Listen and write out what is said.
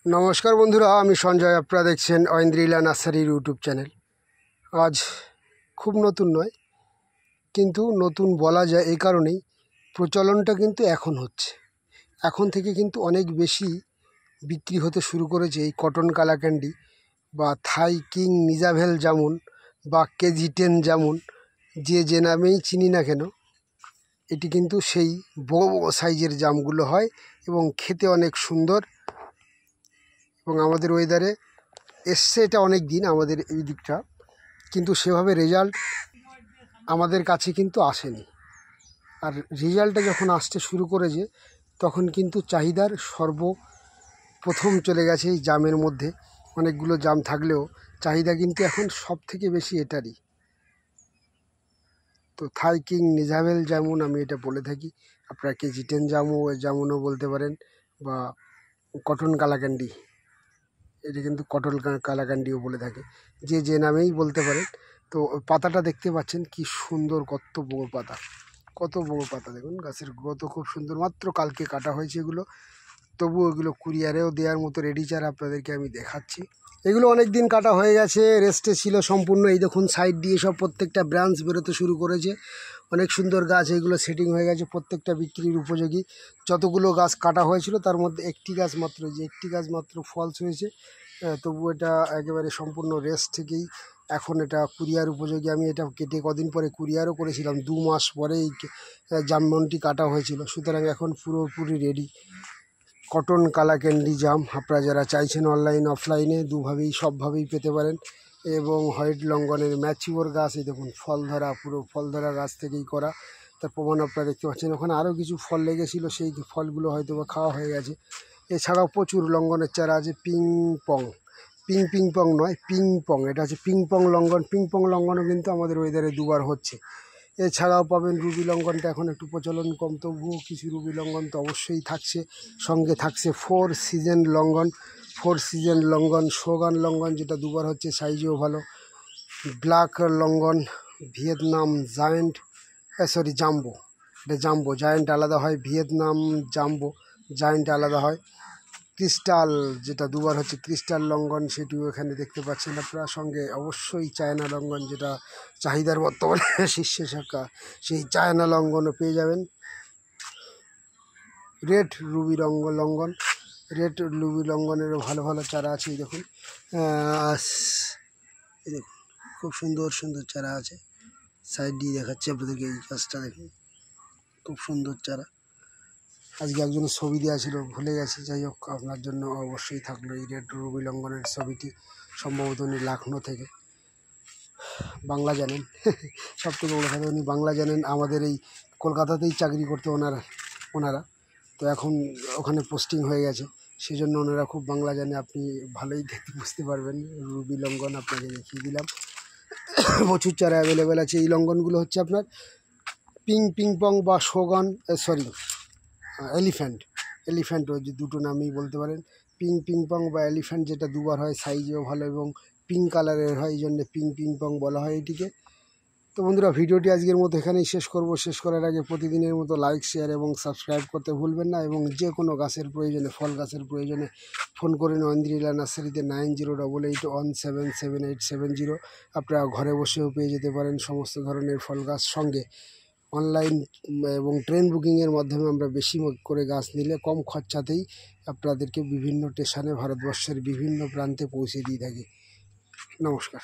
নমস্কার বন্ধুরা, আমি সঞ্জয়। আপনারা দেখছেন ঐন্দ্রিলা নার্সারির ইউটিউব চ্যানেল। আজ খুব নতুন নয়, কিন্তু নতুন বলা যায় এই কারণেই, প্রচলনটা কিন্তু এখন হচ্ছে। এখন থেকে কিন্তু অনেক বেশি বিক্রি হতে শুরু করেছে এই কটন কালাক্যান্ডি বা থাই কিং নিজাভেল জামুন বা KG10 জামুন, যে নামেই চিনি না কেন, এটি কিন্তু সেই বড় বড় সাইজের জামগুলো হয় এবং খেতে অনেক সুন্দর। এবং আমাদের ওয়েদারে এসছে এটা অনেক দিন আমাদের এই দিকটা, কিন্তু সেভাবে রেজাল্ট আমাদের কাছে কিন্তু আসেনি। আর রেজাল্টটা যখন আসতে শুরু করেছে তখন কিন্তু চাহিদার সর্বপ্রথম চলে গেছে এই জামের মধ্যে। অনেকগুলো জাম থাকলেও চাহিদা কিন্তু এখন সব থেকে বেশি এটারই। তো থাই কিং নিজাভেল জামুন আমি এটা বলে থাকি, আপনারা KG10 জামুনও বলতে পারেন, বা কটন কালাক্যান্ডি, এটা কিন্তু কটন কালাক্যান্ডিও বলে থাকে, যে নামেই বলতে পারেন। তো পাতাটা দেখতে পাচ্ছেন কি সুন্দর, কত বড় পাতা, কত বড় পাতা। দেখুন গাছের গ্রোথও খুব সুন্দর। মাত্র কালকে কাটা হয়েছে এগুলো, তবু এগুলো কুরিয়ারেও দেওয়ার মতো রেডি চারা আপনাদেরকে আমি দেখাচ্ছি। এগুলো অনেক দিন কাটা হয়ে গেছে, রেস্টে ছিল সম্পূর্ণ। এই দেখুন সাইড দিয়ে সব প্রত্যেকটা ব্রাঞ্চ বেরোতে শুরু করেছে। অনেক সুন্দর গাছ, এগুলো সেটিং হয়ে গেছে, প্রত্যেকটা বিক্রির উপযোগী। যতগুলো গাছ কাটা হয়েছিল তার মধ্যে একটি গাছ মাত্র ফলস হয়েছে। তবু এটা একেবারে সম্পূর্ণ রেস্ট থেকেই এখন এটা কুরিয়ার উপযোগী। আমি এটা কেটে কদিন পরে কুরিয়ারও করেছিলাম, 2 মাস পরে এই জামনটি কাটা হয়েছিল। সুতরাং এখন পুরোপুরি রেডি কটন কালাক্যান্ডি জাম। আপনারা যারা চাইছেন অনলাইন অফলাইনে দুভাবেই সবভাবেই পেতে পারেন। এবং হোয়াইট লঙ্ঘনের ম্যাচিওর গাছ, এই দেখুন ফল ধরা, পুরো ফল ধরা গাছ থেকেই করা। তার প্রমাণ আপনারা দেখতে পাচ্ছেন। ওখানে আরও কিছু ফল লেগেছিলো, সেই ফলগুলো হয়তো বা খাওয়া হয়ে গেছে। এছাড়াও প্রচুর লঙ্ঘনের চারা আছে। পিং পং নয়, পিং পং, এটা হচ্ছে পিং পং লঙ্ঘন। পিং পং লঙ্ঘনও কিন্তু আমাদের ওয়েদারে দুবার হচ্ছে। এছাড়াও পাবেন রুবি লঙ্ঘনটা এখন একটু প্রচলন কম, তবুও কিছু রুবি লঙ্ঘন তো অবশ্যই থাকছে। সঙ্গে থাকছে 4 সিজন লঙ্ঘন, শোগান লঙ্ঘন, যেটা দুবার হচ্ছে, সাইজেও ভালো। ব্ল্যাক লঙ্ঘন, ভিয়েতনাম জায়েন্ট, জাম্বো, এটা জাম্বো। জায়েন্ট আলাদা হয়, ভিয়েতনাম জায়েন্ট আলাদা হয়। ক্রিস্টাল, যেটা দুবার হচ্ছে, ক্রিস্টাল লঙ্ঘন, সেটিও এখানে দেখতে পাচ্ছেন আপনারা। সঙ্গে অবশ্যই চায়না লঙ্ঘন, যেটা চাহিদার বর্তমানে শীর্ষে থাকা, সেই চায়না লঙ্ঘনও পেয়ে যাবেন। রেড রুবি লঙ্ঘনেরও ভালো ভালো চারা আছে। এই দেখুন, এই দেখুন খুব সুন্দর সুন্দর চারা আছে। সাইড দিয়ে দেখাচ্ছি আপনাদেরকে, এই গাছটা দেখুন, খুব সুন্দর চারা। আজকে একজনের ছবি দেওয়া ছিল, ভুলে গেছি, যাই হোক আপনার জন্য অবশ্যই থাকলো এই রেড রুবি লঙ্ঘনের ছবিটি। সম্ভবত উনি লখনৌ থেকে বাংলা জানেন। সব থেকে বড় কথা, উনি বাংলা জানেন। আমাদের এই কলকাতাতেই চাকরি করতো ওনারা, তো এখন ওখানে পোস্টিং হয়ে গেছে, সেই জন্য ওনারা খুব বাংলা জানে। আপনি ভালোই দেখতে বুঝতে পারবেন। রুবি লঙ্ঘন আপনাকে দেখিয়ে দিলাম। প্রচুর চারা অ্যাভেলেবেল আছে। এই লঙ্ঘনগুলো হচ্ছে আপনার পিং পং বা শোগান, এলিফ্যান্ট, ওই যে দুটো নামই বলতে পারেন। পিং পং বা এলিফ্যান্ট, যেটা দুবার হয়, সাইজেও ভালো এবং পিঙ্ক কালারের হয়, এই জন্য পিং পং বলা হয় এটিকে। তো বন্ধুরা, ভিডিওটি আজকের মতো এখানেই শেষ করব। শেষ করার আগে প্রতিদিনের মতো লাইক, শেয়ার এবং সাবস্ক্রাইব করতে ভুলবেন না। এবং যে কোনো গাছের প্রয়োজনে, ফল গাছের প্রয়োজনে ফোন করে ঐন্দ্রিলা নার্সারিতে 9088177870। আপনারা ঘরে বসেও পেয়ে যেতে পারেন সমস্ত ধরনের ফল গাছ। সঙ্গে অনলাইন এবং ট্রেন বুকিংয়ের মাধ্যমে আমরা বেশি করে গাছ নিলে কম খরচাতেই আপনাদেরকে বিভিন্ন স্টেশনে ভারতবর্ষের বিভিন্ন প্রান্তে পৌঁছে দিয়ে থাকি। নমস্কার।